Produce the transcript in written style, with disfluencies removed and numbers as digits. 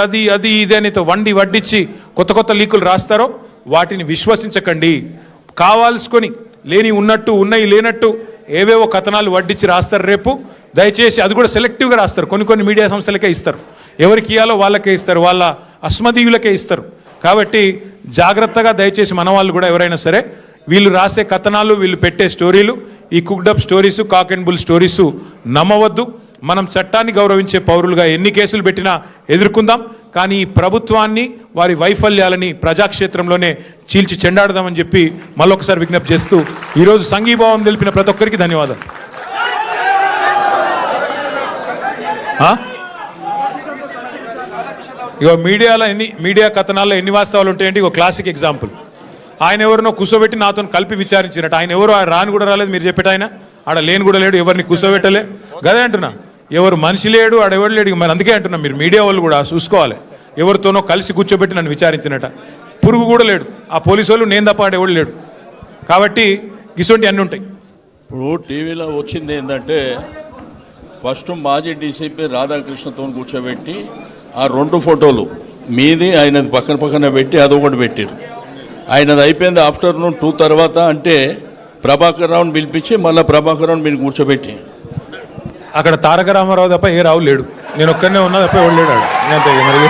అది అది ఇదే అని వండి వడ్డించి కొత్త కొత్త లీకులు రాస్తారో వాటిని విశ్వసించకండి. కావాల్సుకొని లేని ఉన్నట్టు ఉన్నాయి లేనట్టు ఏవేవో కథనాలు వడ్డించి రాస్తారు. రేపు దయచేసి అది కూడా సెలెక్టివ్గా రాస్తారు. కొన్ని మీడియా సంస్థలకే ఇస్తారు, ఎవరికి ఇవ్వాలో వాళ్ళకే ఇస్తారు, వాళ్ళ అస్మదీయులకే ఇస్తారు. కాబట్టి జాగ్రత్తగా దయచేసి మన వాళ్ళు కూడా ఎవరైనా సరే వీళ్ళు రాసే కథనాలు, వీళ్ళు పెట్టే స్టోరీలు, ఈ cooked up stories, cock and bull stories నమ్మవద్దు. మనం చట్టాన్ని గౌరవించే పౌరులుగా ఎన్ని కేసులు పెట్టినా ఎదుర్కొందాం. కానీ ఈ ప్రభుత్వాన్ని వారి వైఫల్యాలని ప్రజాక్షేత్రంలోనే చీల్చి చెండాడదామని చెప్పి మళ్ళొకసారి విజ్ఞప్తి చేస్తూ ఈరోజు సంఘీభావం తెలిపిన ప్రతి ఒక్కరికి ధన్యవాదాలు. ఇగో మీడియా కథనాల్లో ఎన్ని వాస్తవాలు ఉంటాయంటే ఇగో క్లాసిక్ ఎగ్జాంపుల్. ఆయన ఎవరినో కూర్చోబెట్టి నాతో కలిపి విచారించినట్టు. ఆయన ఎవరు రాని కూడా రాలేదు, మీరు చెప్పేట ఆయన ఆడ లేని కూడా లేడు, ఎవరిని కూర్చోబెట్టలే. గదే అంటున్నా, ఎవరు మనిషి లేడు ఆడెవరు లేడు. మరి అందుకే అంటున్నా, మీరు మీడియా వాళ్ళు కూడా చూసుకోవాలి. ఎవరితోనో కలిసి కూర్చోబెట్టి నన్ను విచారించినట. పురుగు కూడా లేడు, ఆ పోలీసు వాళ్ళు నేను తప్ప ఆడెవడు లేడు. కాబట్టి ఇటువంటి అన్నీ ఉంటాయి. ఇప్పుడు టీవీలో వచ్చింది ఏంటంటే ఫస్ట్ మాజీ డీసీపీ రాధాకృష్ణతో కూర్చోబెట్టి ఆ 2 ఫోటోలు మీది ఆయనది పక్కన పెట్టి అదొకటి పెట్టారు. ఆయనది అయిపోయింది ఆఫ్టర్నూన్ 2 తర్వాత. అంటే ప్రభాకర్ రావుని పిలిపించి మళ్ళీ ప్రభాకర్ రావుని మీరు కూర్చోబెట్టి అక్కడ తారక రామారావు తప్ప ఏ రావు లేడు, నేను ఒక్కడనే ఉన్నా తప్ప ఎవడు లేడు. అంతే మరి.